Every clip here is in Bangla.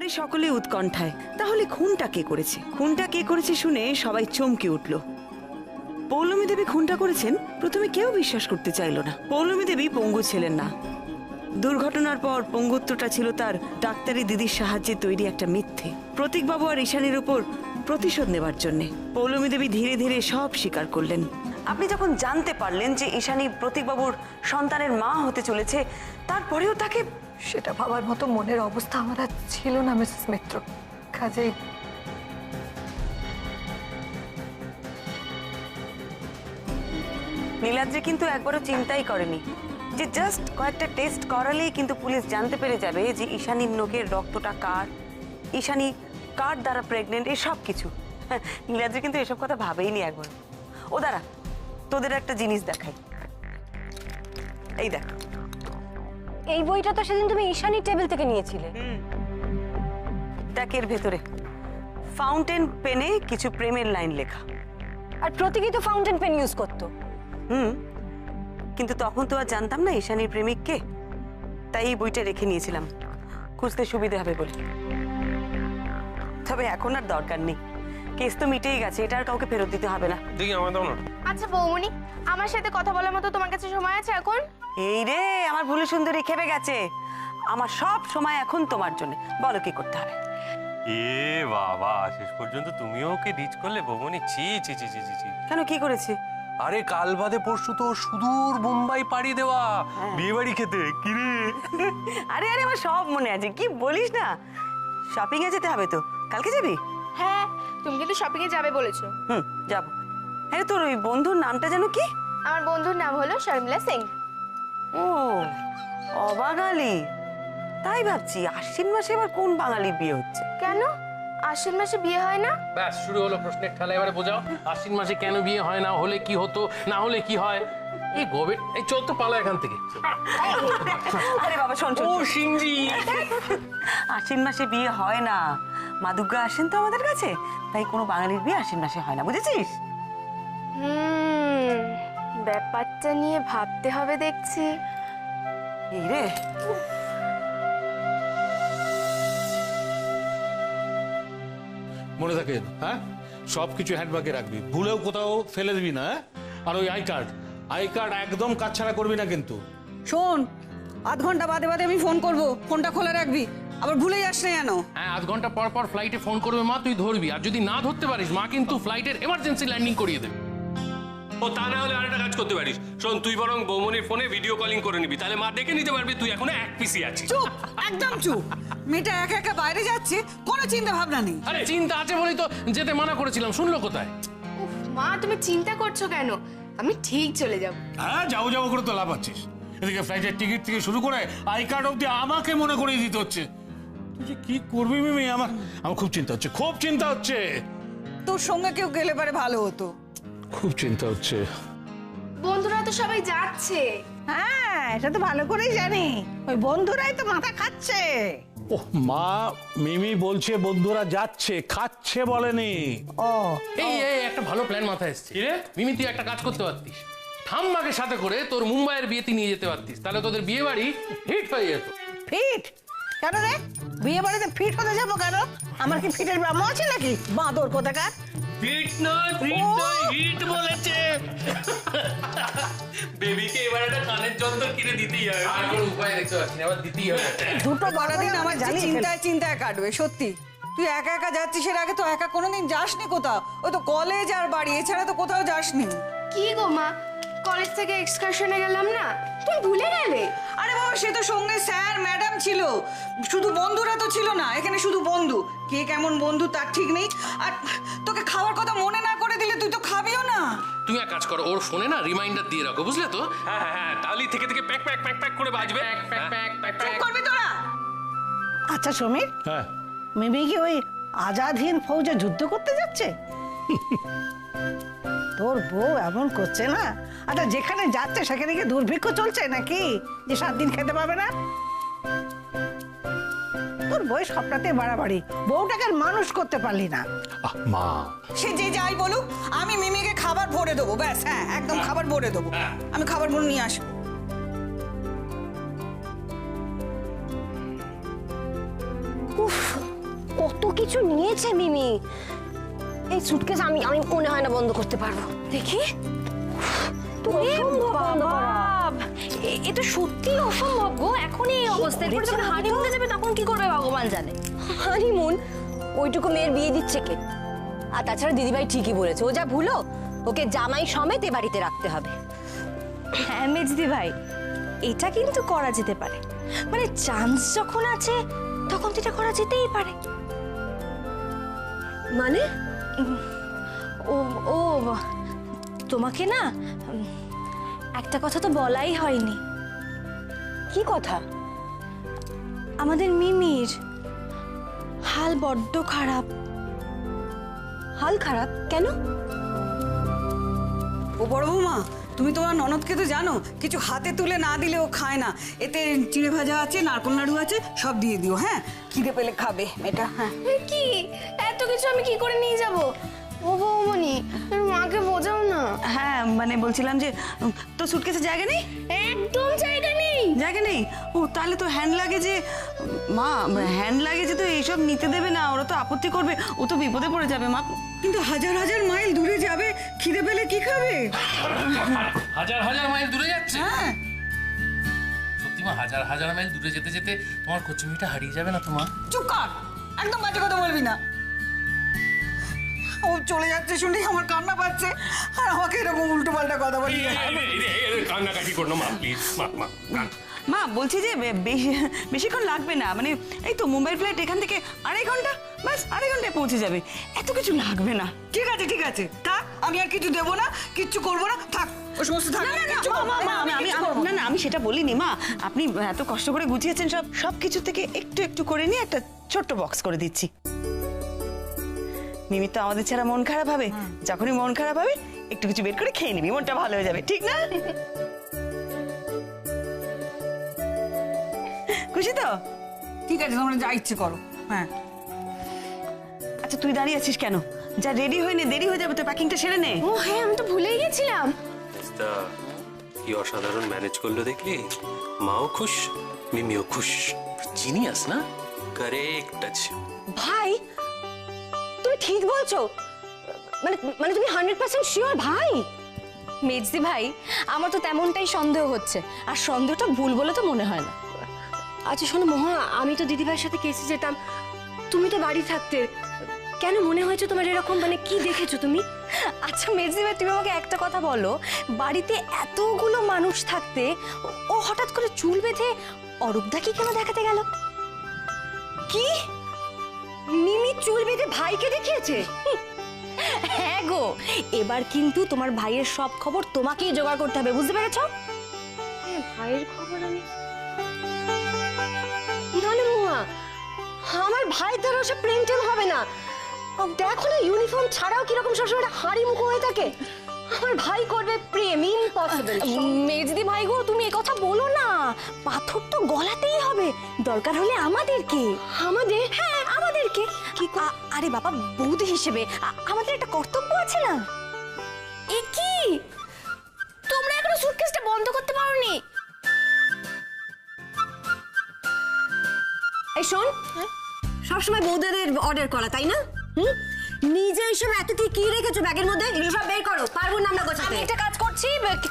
বাড়ির সকলেই উৎকণ্ঠায়। তাহলে খুনটা কে করেছে? খুনটা কে করেছে শুনে সবাই চমকে উঠল। পৌলমী দেবী খুনটা করেছেন প্রথমে কেউ বিশ্বাস করতে চাইল না। পৌলমী দেবী পঙ্গু ছিলেন না। দুর্ঘটনার পর পঙ্গুত্বটা ছিল তার ডাক্তারি দিদির সাহায্যে তৈরি একটা মিথ্যে, প্রতীকবাবু আর ঈশানীর উপর প্রতিশোধ নেবার জন্য। পৌলমী দেবী ধীরে ধীরে সব স্বীকার করলেন। আপনি যখন জানতে পারলেন যে ঈশানী প্রতীকবাবুর সন্তানের মা হতে চলেছে, তারপরেও তাকে... সেটা ভাবার মতো মনের অবস্থা আমার আর ছিল না মিসেস মিত্র। কাজেই নীলাদ্রি কিন্তু একবারও চিন্তাই করেনি যে জাস্ট কয়েকটা টেস্ট করালেই কিন্তু পুলিশ জানতে পেরে যাবে যে ঈশানীর নোকের রক্তটা কার, ঈশানী কার দ্বারা প্রেগনেন্ট, এই সব কিছু। নীলাদ্রি কিন্তু এসব কথা ভাবেইনি একবার। ও দাঁড়া, তোদের একটা জিনিস দেখাই। এই দেখ, এই বইটা তো সেদিন তুমি ঈশানীর টেবিল থেকে নিয়েছিলে। দেখ এর ভেতরে ফাউন্টেন পেনে কিছু প্রেমের লাইন লেখা। আর প্রতীকই তো ফাউন্টেন পেন ইউজ করতো। কিন্তু তখন তো আর জানতাম না ঈশানীর প্রেমিক কে, তাই এই বইটা রেখে নিয়েছিলাম খুঁজতে সুবিধা হবে বলে। তবে এখন আর দরকার নেই, কেস তো মিটেই গেছে, এটা আর কাউকে ফেরত দিতে হবে না। দেখি আমার দাও না। আচ্ছা বৌমনি, আমার সাথে কথা বলার মতো তোমার কাছে সময় আছে এখন? এই রে, আমার ভুলি সুন্দরী খেপে গেছে। আমার সব সময় এখন তোমার জন্য। বলো কি করতে হবে? এ বাবা, শেষ পর্যন্ত তুমিও ওকে রিচ করলে বৌমনি। ছি ছি ছি ছি ছি। কেন, কি করেছি? আরে কাল বাদে পরশু তো সুদূর মুম্বাই পাড়ি দেওয়া বিয়ে বাড়ি খেতে। কি রে? আরে আরে, আমার সব মনে আছে। কি বলিস না, শপিং এ যেতে হবে তো। কালকে যাবি? হ্যাঁ, তুমি কিন্তু শপিং এ যাবে বলেছো। যাবো। আরে তোর ওই বন্ধুর নামটা যেন কি? আমার বন্ধুর নাম হলো শর্মিলা সিং। ও, অবাঙালি। তাই ভাবছি আশ্বিন মাসে এবার কোন বাঙালির বিয়ে হচ্ছে। কেন আশ্বিন মাসে বিয়ে হয় না? ব্যাস শুরু হলো প্রশ্নের খেলা। এবারে বোঝাও আশ্বিন মাসে কেন বিয়ে হয় না, হলে কি হতো, না হলে কি হয়। এই গোবের এই চল তো পালা এখান থেকে। আরে বাবা শোন ও সিংজি, আশ্বিন মাসে বিয়ে হয় না। মা দুর্গা আসেন তো আমাদের কাছে, তাই কোনো বাঙালির বিয়ে আশ্বিন মাসে হয় না, বুঝেছিস? ব্যাপারটা নিয়ে ভাবতে হবে দেখছি। এই রে, মনে থাকে, হ্যাঁ? সবকিছু হ্যান্ডব্যাগে রাখবি, ভুলেও কোথাও ফেলে দিবি না। আর ওই আই কার্ড একদম কাছছাড়া করবি না কিন্তু। শোন, আধ ঘন্টা বাদে বাদে আমি ফোন করব, ফোনটা খোলা রাখবি, আবার ভুলে যাস না যেন। হ্যাঁ, আধ ঘন্টা পর পর ফ্লাইটে ফোন করবে মা, তুই ধরবি। আর যদি না ধরতে পারিস, মা কিন্তু ফ্লাইটের এমার্জেন্সি ল্যান্ডিং করিয়ে দেবে। ও তা না হলে আরেকটা কাজ করতে পারিস। শোন, তুই বরং বৌমনির ফোনে ভিডিও কলিং করে নিবি, তাহলে মা দেখে নিতে পারবি তুই এখনো এক পিসি আছিস। চুপ, একদম চুপ। মেয়েটা একা একা বাইরে যাচ্ছে, কোনো চিন্তা ভাবনা নেই। আরে চিন্তা আছে বলেই তো যেতে মানা করেছিলাম, শুনলো কোথায়? উফ মা, তুমি চিন্তা করছো কেন? আমি ঠিক চলে যাব। হ্যাঁ, যাও করে তো লাভ আছিস। এদিকে ফ্লাইটের টিকিট থেকে শুরু করে আই কার্ড অব্দি আমাকে মনে করিয়ে দিতে হচ্ছে। তুই যে কি করবি মিমি, আমার খুব চিন্তা হচ্ছে, খুব চিন্তা হচ্ছে। তোর সঙ্গে কেউ গেলে পারে ভালো হতো। খুব চিন্তা হচ্ছে। বন্ধুরা তো সবাই যাচ্ছে। হ্যাঁ, এটা তো ভালো করেই জানি, ওই বন্ধুরাই তো মাথা খাচ্ছে। ওহ মা, মিমি বলছে বন্ধুরা যাচ্ছে, খাচ্ছে বলেনি। ও, এই একটা ভালো প্ল্যান মাথায় এসছে। মিমি, তুই একটা কাজ করতে পারতিস, ঠাম্মাকে সাথে করে তোর মুম্বাইয়ের বিয়েতে নিয়ে যেতে পারতিস, তাহলে তোদের বিয়ে বাড়ি হিট হয়ে যেত। ফিট? কেন রে, বিয়ে বাড়িতে ফিট হতে যাবো কেন? আমার কি ফিটের ব্যামো আছে নাকি? বাঁদর কোথাকার। হিট নয়, হিট বলেছে। বেবিকে এবার একটা কানের যন্ত্র কিনে দিতেই হবে। আর কোনো উপায় দেখতে পাচ্ছি না, এবার দিতেই হবে। দুটো বড় দিন আমার চিন্তায় চিন্তায় কাটবে সত্যি। তুই একা একা যাচ্ছিস, এর আগে তো একা কোনোদিন যাসনি কোথাও। ওই তো কলেজ আর বাড়ি, এছাড়া তো কোথাও যাসনি। কি গো মা, কলেজ থেকে এক্সকারশনে গেলাম না, তুমি ভুলে গেলে? আরে বাবা, সে তো সঙ্গে স্যার ম্যাডাম ছিল, শুধু বন্ধুরা তো ছিল না। এখানে শুধু বন্ধু, কে কেমন বন্ধু তার ঠিক নেই। আর তোকে খাওয়ার কথা মনে না করে দিলে তুই তো খাবিও না। তুমি এক কাজ করো, ওর ফোনে না রিমাইন্ডার দিয়ে রাখো, বুঝলে তো? হ্যাঁ, তাহলে থেকে থেকে প্যাক প্যাক প্যাক প্যাক করে বাজবে। চুপ করবি তোরা। আচ্ছা সমীর, হ্যাঁ, মিমি কি ওই আজাদ হিন্দ ফৌজে যুদ্ধ করতে যাচ্ছে? তোর বউ এমন করছে না। আচ্ছা, যেখানে যাচ্ছে সেখানে কি দুর্ভিক্ষ চলছে নাকি, যে 7 দিন খেতে পাবে না? তোর বয়স সবটাতে বাড়াবাড়ি, বউটাকে আর মানুষ করতে পারলি না। মা, সে যে যাই বলুক, আমি মিমিকে খাবার ভরে দেবো, ব্যাস। হ্যাঁ, একদম খাবার ভরে দেবো। আমি খাবার ভরে নিয়ে আসবো। উফ, কিছু নিয়েছে মিমি। এই সুটকেস আমি আমি মনে হয় না বন্ধ করতে পারবো। দেখি। এ তো সত্যি অসম্ভব গো। এখন এই অবস্থায় পরে যখন হানিমুনে যাবে তখন কি করবে ভগবান জানে। হানিমুন? ওইটুকু মেয়ের বিয়ে দিচ্ছে কে? আর তাছাড়া দিদিভাই ঠিকই বলেছে, ও যা ভুলো ওকে জামাই সমেত এ বাড়িতে রাখতে হবে। হ্যাঁ মেজদি ভাই, এটা কিন্তু করা যেতে পারে। মানে চান্স যখন আছে তখন তো এটা করা যেতেই পারে। মানে? ও ও তোমাকে না একটা কথা তো বলাই হয়নি। কি কথা? আমাদের মিমির হাল বড্ড খারাপ। হাল খারাপ কেন? ও বড় বৌমা, তুমি তোমার ননদকে তো জানো, কিছু হাতে তুলে না দিলে ও খায় না। এতে চিড়ে ভাজা আছে, নারকোল নাড়ু আছে, সব দিয়ে দিও। হ্যাঁ, খিদে পেলে খাবে এটা। হ্যাঁ, কি এত কিছু আমি কি করে নিয়ে যাব? ও বৌমনি, মাকে বোঝাও না। হ্যাঁ মানে বলছিলাম যে তো সুটকেসে জায়গা নেই? একদম জায়গা নেই। জায়গা নেই? ও তাহলে তো হ্যান্ড লাগেজে, মা হ্যান্ড লাগেজে তো এইসব নিতে দেবে না, ওরা তো আপত্তি করবে, ও তো বিপদে পড়ে যাবে মা। কিন্তু হাজার হাজার মাইল দূরে যাবে, খিদে পেলে কি খাবে? হাজার হাজার মাইল দূরে যাচ্ছে? হ্যাঁ, সত্যি মা, হাজার হাজার মাইল দূরে যেতে যেতে তোমার কচুমিটা হারিয়ে যাবে না তোমার? চুপ কর, একদম বাজে কথা বলবি না। ও চলে যাচ্ছে শুনে আমার কান্না পাচ্ছে, আর আমাকে এরকম উল্টো পাল্টা কথা বলি। কান্নাকাটি করো না মা, প্লিজ মা। মা বলছি যে বেশিক্ষণ লাগবে না, মানে এই তো মুম্বাই ফ্লাইট এখান থেকে 2.5 ঘন্টা, বাস 2.5 ঘন্টায় পৌঁছে যাবে, এত কিছু লাগবে না। ঠিক আছে ঠিক আছে, থাক, আমি আর কিছু দেবো না, কিচ্ছু করবো না, থাক, ও সমস্ত থাক। কিচ্ছু করবো না, না আমি সেটা বলিনি মা, আপনি এত কষ্ট করে গুছিয়েছেন সব কিছু থেকে একটু একটু করে নিয়ে একটা ছোট্ট বক্স করে দিচ্ছি। মিমি তো আমাদের ছাড়া মন খারাপ হবে, যখনই মন খারাপ হবে একটু কিছু বের করে খেয়ে নিবি, মনটা ভালো হয়ে যাবে, ঠিক না? খুশি তো? ঠিক আছে, তোমরা যা ইচ্ছে করো। হ্যাঁ, আচ্ছা তুই দাঁড়িয়ে আছিস কেন? যা রেডি হয়ে নে, দেরি হয়ে যাবে তো, প্যাকিংটা সেরে নে। ও হ্যাঁ, আমি তো ভুলেই গেছিলাম। তা কি অসাধারণ ম্যানেজ করলো দেখলি? মাও খুশ, মিমিও খুশ। জিনিয়াস না? কারেক্ট আছে। ভাই তুমি ঠিক বলছো? মানে মানে তুমি 100% শিওর ভাই? মেজদি ভাই, আমার তো তেমনটাই সন্দেহ হচ্ছে, আর সন্দেহটা ভুল বলে তো মনে হয় না। আচ্ছা শোনো মহা, আমি তো দিদিভাইয়ের সাথে কেসে যেতাম, তুমি তো বাড়ি থাকতে, কেন মনে হয়েছে তোমার এরকম? মানে কি দেখেছো তুমি? আচ্ছা মেজদি ভাই, তুমি আমাকে একটা কথা বলো, বাড়িতে এতগুলো মানুষ থাকতে ও হঠাৎ করে চুল বেঁধে অরূপদাকে কেন দেখাতে গেল? কি? মিমি চুল বেঁধে ভাইকে দেখিয়েছে? হ্যাঁ গো, এবার কিন্তু তোমার ভাইয়ের সব খবর তোমাকেই জোগাড় করতে হবে, বুঝতে পেরেছো? ভাইয়ের খবর আমি নালে মহা, আমার ভাই তো ওসব প্রেম টেম হবে না। দেখো না ইউনিফর্ম ছাড়াও কিরকম সবসময় হাড়ি মুখ হয়ে থাকে। আমার ভাই করবে প্রেম? ইম্পসিবল। মেজদি ভাই গো, তুমি এই কথা বলো না, পাথর তো গলাতেই হবে, দরকার হলে আমাদেরকে। আমাদের? হ্যাঁ আমাদেরকে। আরে বাবা, বৌদি হিসেবে আমাদের একটা কর্তব্য আছে না? এ কি, তোমরা এখনো সুটকেসটা বন্ধ করতে পারোনি? এই শোন, সবসময় বৌদিদের অর্ডার করা, তাই না? নিজে এইসব এত কি রেখেছো ব্যাগের মধ্যে? এগুলো সব বের করো, পারবো না আমরা গোছাতে। আমি একটা কাজ করছি,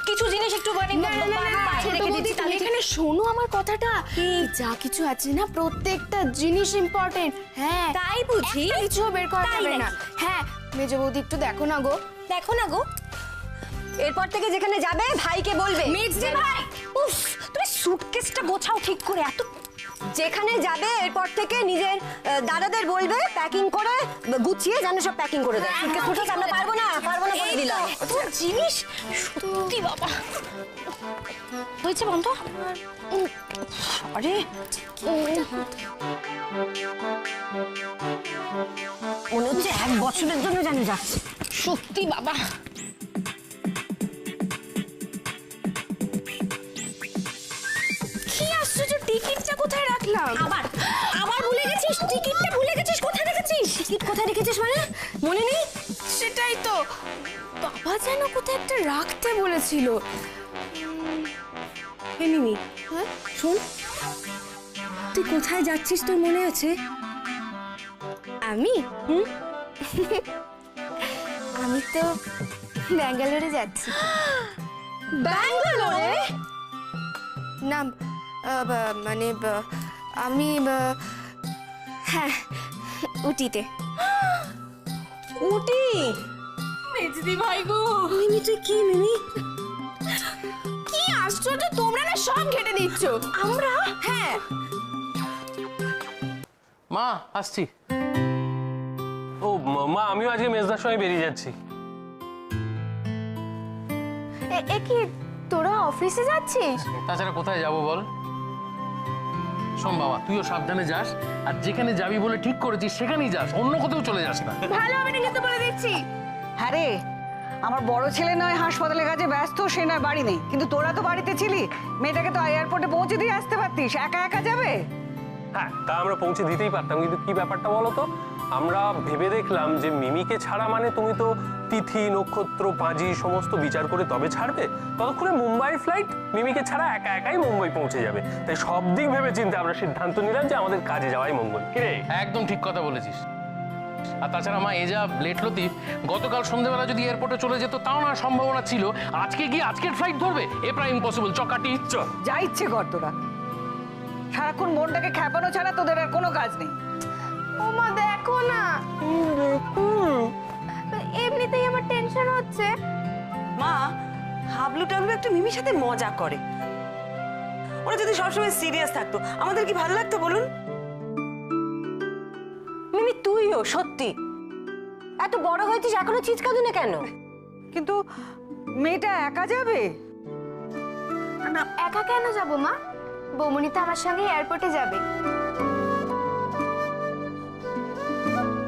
কিছু জিনিস একটু মানে পাশে রেখে দিচ্ছি, তাহলে এখানে শোনো আমার কথাটা। যা কিছু আছে না, প্রত্যেকটা জিনিস ইম্পর্টেন্ট। হ্যাঁ তাই বুঝি? একটা কিছুও বের করা তাই যাবে না। নাকি? হ্যাঁ মেজো বৌদি, একটু দেখো না গো। দেখো না গো, এরপর থেকে যেখানে যাবে ভাইকে বলবে। মেজদি ভাই, উফ, তুমি সুটকেসটা গোছাও ঠিক করে। এত যেখানে যাবে এরপর থেকে নিজের দাদাদের বলবে প্যাকিং করে গুছিয়ে যেন সব প্যাকিং করে দেয়। সুটকেস ফুটকেস আমরা পারবো না বলে দিলাম। তোর জিনিস সত্যি বাবা। হয়েছে বন্ধ? আরে মনে হচ্ছে 1 বছরের জন্য যেন যাচ্ছে। সত্যি বাবা। কি আশ্চর্য, টিকিটটা কোথায় রাখলাম? আবার আবার ভুলে গেছিস? টিকিটটা ভুলে গেছিস? কোথায় রেখেছিস? টিকিট কোথায় রেখেছিস মানে মনে নেই? সেটাই তো, বাবা যেন কোথায় একটা রাখতে বলেছিল। হে মিমি, শোন, তুই কোথায় যাচ্ছিস তোর মনে আছে? আমি আমি তো ব্যাঙ্গালোরে যাচ্ছি। ব্যাঙ্গালোরে? না মানে আমি হ্যাঁ উটিতে। উটি? মেজদি ভাই গো, মিমি তুই কি মিমি? কি আশ্চর্য, তোমরা না সব ঘেটে দিচ্ছ। আমরা? হ্যাঁ। মা আসছি। ও মা, আমিও আজকে মেজদার সময় বেরিয়ে যাচ্ছি। এ কি তোরা অফিসে যাচ্ছিস? তাছাড়া কোথায় যাব বল? শোন বাবা, তুইও সাবধানে যাস, আর যেখানে যাবি বলে ঠিক করেছিস সেখানেই যাস, অন্য কোথাও চলে যাস না। ভালো হবে না কিন্তু বলে দিচ্ছি। হ্যাঁ রে, আমার বড় ছেলে নয় হাসপাতালের কাছে ব্যস্ত, সে নয় বাড়ি নেই, কিন্তু তোরা তো বাড়িতে ছিলি। মেয়েটাকে তো এয়ারপোর্টে পৌঁছে দিয়ে আসতে পারতিস, একা একা যাবে? হ্যাঁ, তা আমরা পৌঁছে দিতেই পারতাম, কিন্তু কি ব্যাপারটা বলো তো, আমরা ভেবে দেখলাম যে মিমিকে ছাড়া মানে তুমি তো তিথি নক্ষত্র পাঁজি সমস্ত বিচার করে তবে ছাড়বে, ততক্ষণে মুম্বাই ফ্লাইট, মিমিকে ছাড়া একা একাই মুম্বাই পৌঁছে যাবে। তাই সব দিক ভেবে চিন্তে আমরা সিদ্ধান্ত নিলাম যে আমাদের কাজে যাওয়াই মঙ্গল। কি রে? একদম ঠিক কথা বলেছিস। আর তাছাড়া মা, এ যা লেট লতিফ, গতকাল সন্ধ্যাবেলা যদি এয়ারপোর্টে চলে যেত তাও না সম্ভাবনা ছিল, আজকে গিয়ে আজকের ফ্লাইট ধরবে, এ প্রায় ইম্পসিবল। চকাটি যা ইচ্ছে কর তোরা, সারাক্ষণ মনটাকে খ্যাপানো ছাড়া তোদের আর কোনো কাজ নেই। ও মা দেখো না, এমনিতেই আমার টেনশন হচ্ছে। মা, হাবলু টাবলু একটু মিমির সাথে মজা করে, ওরা যদি সবসময় সিরিয়াস থাকতো আমাদের কি ভালো লাগতো বলুন? মিমি তুইও সত্যি এত বড় হয়েছিস, এখনো চিৎকাদুনে কেন? কিন্তু মেয়েটা একা যাবে? না, একা কেন যাব মা? বৌমনি তো আমার সঙ্গে এয়ারপোর্টে যাবে।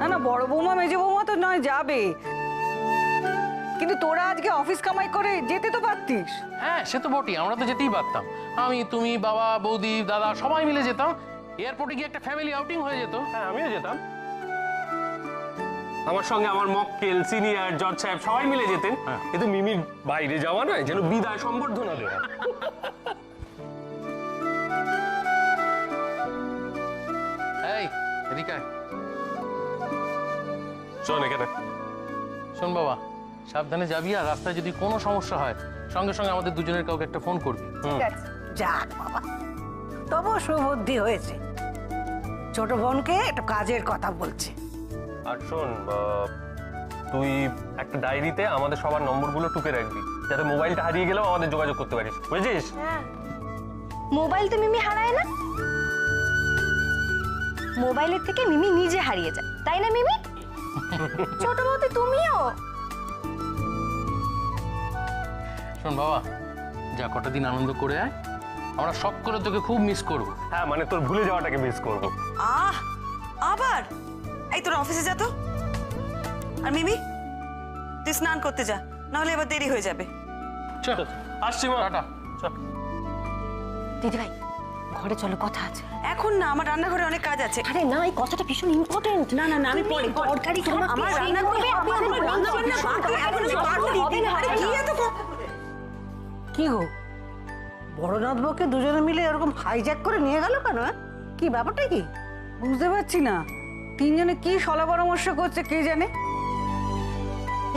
না না, বড় বৌমা মেজো বৌমা তো নয় যাবে, কিন্তু তোরা আজকে অফিস কামাই করে যেতে তো পারতিস। হ্যাঁ, সে তো বটেই, আমরা তো যেতেই পারতাম। আমি, তুমি, বাবা, বৌদি, দাদা সবাই মিলে যেতাম, এয়ারপোর্টে গিয়ে একটা ফ্যামিলি আউটিং হয়ে যেত। হ্যাঁ, আমিও যেতাম, আমার সঙ্গে আমার মক্কেল, সিনিয়র, জজ সাহেব সবাই মিলে যেতেন। কিন্তু মিমির বাইরে যাওয়া নয়, যেন বিদায় সম্বর্ধনা দেওয়া। এই এদিকে আয়। শোন এখানে। শোন বাবা, সাবধানে যাবি, আর রাস্তায় যদি কোনো সমস্যা হয় সঙ্গে সঙ্গে আমাদের দুজনের কাউকে একটা ফোন করবি। যাক বাবা, তবু সুবুদ্ধি হয়েছে। ছোট বোনকে একটু কাজের কথা বলছে। আর শোন, তুই একটা ডায়েরিতে আমাদের সবার নম্বরগুলো টুকে রাখবি, যাতে মোবাইলটা হারিয়ে গেলেও আমাদের যোগাযোগ করতে পারিস, বুঝেছিস? মোবাইল তো মিমি হারায় না, মোবাইলের থেকে মিমি নিজে হারিয়ে যায়, তাই না মিমি? ছোট বৌদি তুমিও। শোন বাবা, যা কটা দিন আনন্দ করে আয়, আমরা শখ করে তোকে খুব মিস করবো। হ্যাঁ, মানে তোর ভুলে যাওয়াটাকে মিস করবো। আবার এই তোর অফিসে যা তো, আর মিমি তুই স্নান করতে যা, নাহলে এবার দেরি হয়ে যাবে। চল আসছি মা। টাটা। চল। দিদি ভাই ঘরে চলো, কথা আছে। এখন না, আমার রান্নাঘরে অনেক কাজ আছে। আরে না, এই কথাটা ভীষণ ইম্পর্টেন্ট। না না না, আমি পরে তরকারি আমার রান্নাঘরে আমার রান্না বান্না বাকি, এখন আমি পারবো না। আরে কি এত কি গো, বড়নাথ বউকে দুজনে মিলে এরকম হাইজ্যাক করে নিয়ে গেল কেন? কি ব্যাপারটা কি বুঝতে পারছি না, তিনজনে কি সলা পরামর্শ করছে কে জানে।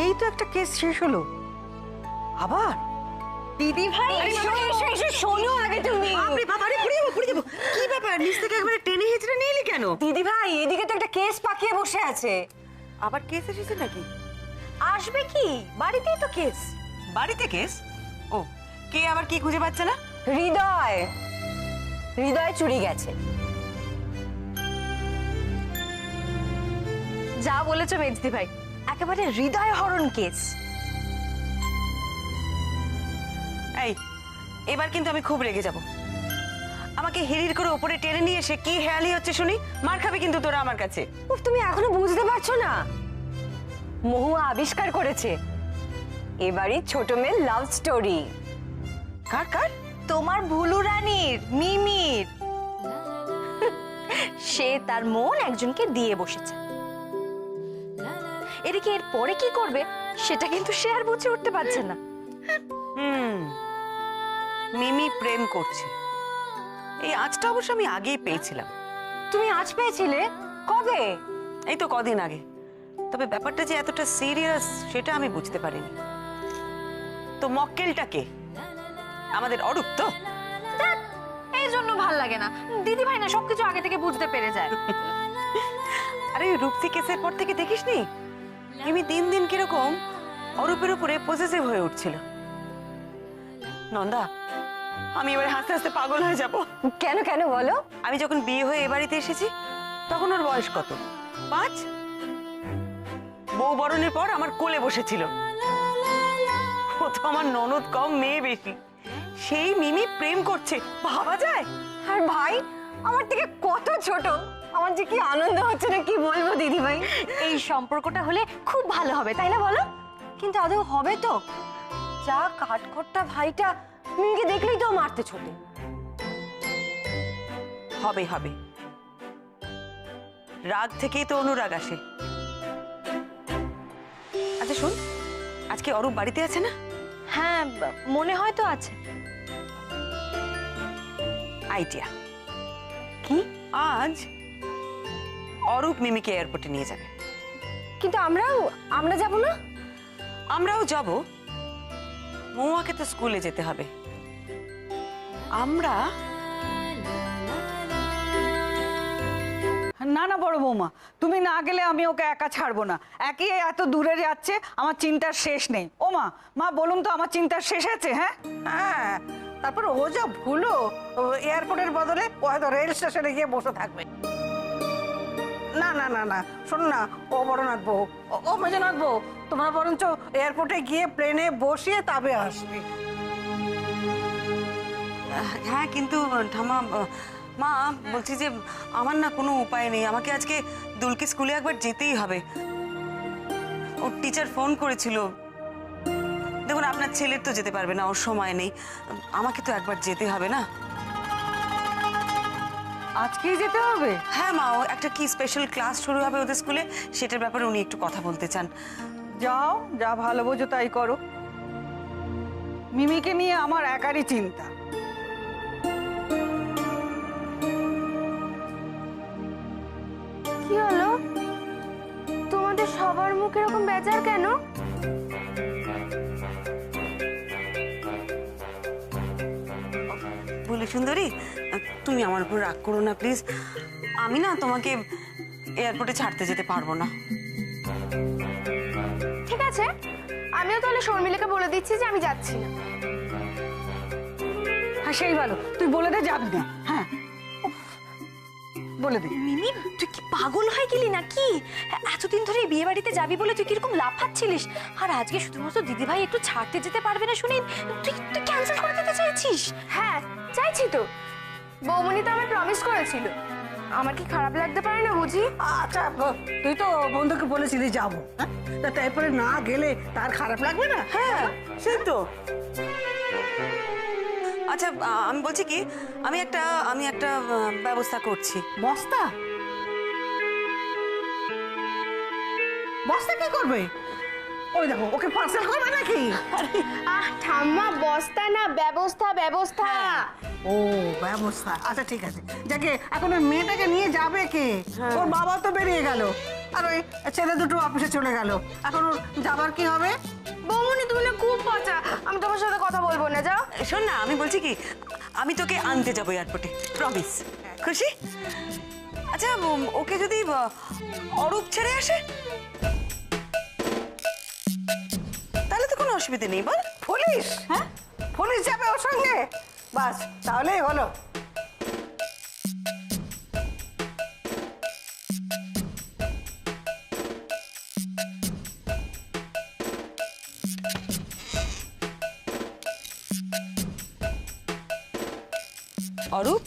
এই তো একটা কেস শেষ হলো, আবার দিদি ভাই শোনো আগে তুমি। আপনি বাবারে পুড়ে যাবো। কি ব্যাপার, নিচ থেকে একবারে টেনে হেঁচড়ে নিয়ে এলি কেন? দিদি ভাই এদিকে তো একটা কেস পাকিয়ে বসে আছে। আবার কেস এসেছে নাকি? আসবে কি, বাড়িতেই তো কেস। বাড়িতে কেস? ও, কে আবার কি খুঁজে পাচ্ছে না? হৃদয় চুরি গেছে। যা বলেছো মেজদি ভাই, একেবারে হৃদয় হরণ কেস। এই, এবার কিন্তু আমি খুব রেগে যাব। আমাকে হিড়ির করে উপরে টেনে নিয়ে এসে কি হেয়ালি হচ্ছে শুনি, মার খাবে কিন্তু তোরা আমার কাছে। উফ, তুমি এখনো বুঝতে পারছো না? মহুয়া আবিষ্কার করেছে এবারই ছোট মেয়ের লাভ স্টোরি। কার কার? তোমার ভুলু রানীর, মিমির। সে তার মন একজনকে দিয়ে বসেছে, এদিকে এর পরে কি করবে সেটা কিন্তু সে আর বুঝে উঠতে পারছে না। মিমি প্রেম করছে, এই আজটা অবশ্য আমি আগেই পেয়েছিলাম। তুমি আজ পেয়েছিলে? কবে? এই তো কদিন আগে। তবে ব্যাপারটা যে এতটা সিরিয়াস সেটা আমি বুঝতে পারিনি। তো মক্কেলটা কে? আমাদের অরূপ তো? এই জন্য ভাল লাগে না, দিদি ভাই না সবকিছু আগে থেকে বুঝতে পেরে যায়। আরে রূপসী কেসের পর থেকে দেখিসনি মিমি দিন দিন কিরকম অরূপের উপরে পজেসিভ হয়ে উঠছিল। নন্দা, আমি এবারে হাসতে হাসতে পাগল হয়ে যাব। কেন কেন বলো? আমি যখন বিয়ে হয়ে এ বাড়িতে এসেছি তখন ওর বয়স কত? 5। বউ বরণের পর আমার কোলে বসেছিল। ও তো আমার ননদ কম, মেয়ে বেশি। সেই মিমি প্রেম করছে, ভাবা যায়? আর ভাই আমার থেকে কত ছোট, আমার যে কি আনন্দ হচ্ছে না কি বলবো দিদি ভাই। এই সম্পর্কটা হলে খুব ভালো হবে, তাই না বলো? কিন্তু আদৌ হবে তো? যা কাঠখোট্টা ভাইটা, মিমিকে দেখলেই তো মারতে ছোটে। হবে হবে, রাগ থেকেই তো অনুরাগ আসে। আচ্ছা শোন, আজকে অরূপ বাড়িতে আছে না? হ্যাঁ, মনে হয় তো আছে। আইডিয়া কি? আজ অরূপ মিমিকে এয়ারপোর্টে নিয়ে যাবে। কিন্তু আমরা যাব না? আমরাও যাব, মৌয়াকে তো স্কুলে যেতে হবে। আমরা না না বড় বৌমা, তুমি না গেলে আমি ওকে একা ছাড়বো না। একই এত দূরে যাচ্ছে, আমার চিন্তার শেষ নেই। ও মা, মা বলুন তো আমার চিন্তার শেষ আছে? হ্যাঁ হ্যাঁ, তারপর ও যা ভুলো, এয়ারপোর্টের বদলে ও হয়তো রেল স্টেশনে গিয়ে বসে থাকবে। না না না না, শোন না, ও বড়নাথ বউ, ও মেজনাথ বউ, তোমরা বরঞ্চ এয়ারপোর্টে গিয়ে প্লেনে বসিয়ে তবে আসবে। হ্যাঁ, কিন্তু ঠামা, মা বলছি যে আমার না কোনো উপায় নেই। আমাকে আজকে দুলকি স্কুলে একবার যেতেই হবে। ওর টিচার ফোন করেছিল। দেখুন, আপনার ছেলের তো যেতে পারবে না, ওর সময় নেই। আমাকে তো একবার যেতে হবে না? আজকেই যেতে হবে? হ্যাঁ মা, ও একটা কি স্পেশাল ক্লাস শুরু হবে ওদের স্কুলে, সেটার ব্যাপারে উনি একটু কথা বলতে চান। যাও, যা ভালো বোঝো তাই করো। মিমিকে নিয়ে আমার একারই চিন্তা। কি হলো? তোমাদের সবার মুখ এরকম বেজার কেন? বলি সুন্দরী, তুমি আমার উপর রাগ করো না প্লিজ। আমি না তোমাকে এয়ারপোর্টে ছাড়তে যেতে পারবো না। ঠিক আছে, আমিও তাহলে শর্মিলাকে বলে দিচ্ছি যে আমি যাচ্ছি না। হ্যাঁ সেই ভালো, তুই বলে দে যাবি না। হ্যাঁ বলে দে। মিমি, তুই কি পাগল হয়ে গেলি নাকি? এতদিন ধরে বিয়ে বাড়িতে যাবি বলে তুই কিরকম লাফাচ্ছিলিস, আর আজকে শুধুমাত্র দিদি ভাই একটু ছাড়তে যেতে পারবে না শুনে তুই তুই ক্যান্সেল করে দিতে চাইছিস? হ্যাঁ চাইছি তো, বৌমনি তো আমার প্রমিস করেছিল। আমার কি খারাপ লাগতে পারে না বুঝি? আচ্ছা, তুই তো বন্ধুকে বলেছিলি যাবো, হ্যাঁ? তা তারপরে না গেলে তার খারাপ লাগবে না? হ্যাঁ সেই তো। আচ্ছা, আমি বলছি কি, আমি একটা ব্যবস্থা করছি। বস্তা? বস্তা কি করবে? ওই দেখো, ওকে পার্সেল করবে নাকি? আহ ঠাম্মা, বস্তা না, ব্যবস্থা ব্যবস্থা। ও ব্যবস্থা, আচ্ছা ঠিক আছে। যাকে এখন ওই মেয়েটাকে নিয়ে যাবে কে? ওর বাবা তো বেরিয়ে গেল, আর ওই ছেলে দুটো অফিসে চলে গেল। এখন ওর যাবার কি হবে? বৌমনি তুমি না খুব পচা, আমি তোমার সাথে কথা বলবো না, যাও। শোন না, আমি বলছি কি, আমি তোকে আনতে যাবো এয়ারপোর্টে, প্রমিস। খুশি? আচ্ছা, ওকে যদি অরূপ ছেড়ে আসে তাহলে তো কোনো অসুবিধা নেই, বল? পুলিশ? হ্যাঁ, পুলিশ যাবে ওর সঙ্গে? বাস, তাহলেই হলো। অরূপ,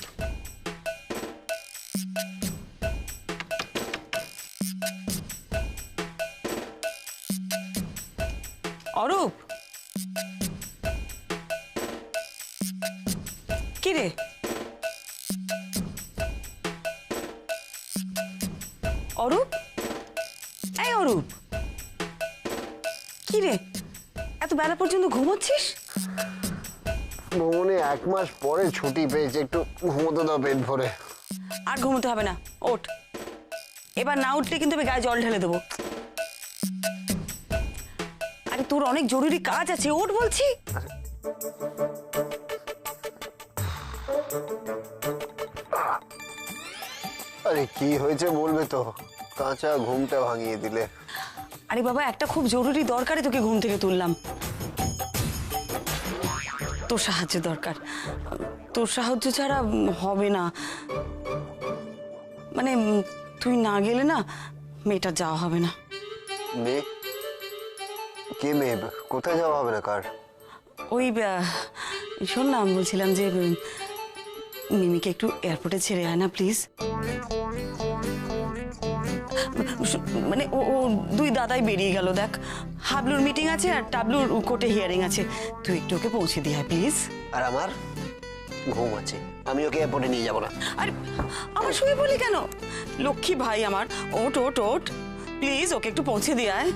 অরূপ, কি রে? অরূপ, এই অরূপ, কি রে এত বেলা পর্যন্ত ঘুমোচ্ছিস? ভ্রমণে 1 মাস পরে ছুটি পেয়েছে, একটু ঘুমোতে দাও পেট ভরে। আর ঘুমোতে হবে না, ওঠ। এবার না উঠলে কিন্তু আমি গায়ে জল ঢেলে দেবো। আরে তোর অনেক জরুরি কাজ আছে, ওঠ বলছি। আরে কি হয়েছে বলবে তো, কাঁচা ঘুমটা ভাঙিয়ে দিলে। আরে বাবা, একটা খুব জরুরি দরকারে তোকে ঘুম থেকে তুললাম। তোর সাহায্য দরকার, তোর সাহায্য ছাড়া হবে না। মানে তুই না গেলে না মেয়েটা যাওয়া হবে না। মেয়ে? কে মেয়ে? কোথায় যাওয়া হবে না? কার? ওই শোন না, আমি বলছিলাম যে মিমিকে একটু এয়ারপোর্টে ছেড়ে আয় না প্লিজ। মানে ও দুই দাদাই বেরিয়ে গেল, দেখ হাবলুর মিটিং আছে আর টাবলুর কোর্টে হিয়ারিং আছে, তুই একটু ওকে পৌঁছে দিয়ে আয় প্লিজ। আর আমার ঘুম আছে, আমি ওকে এয়ারপোর্টে নিয়ে যাবো না। আর আমার শুয়ে বলি কেন? লক্ষ্মী ভাই আমার, ওট ওট ওট প্লিজ, ওকে একটু পৌঁছে দিয়ে আয়।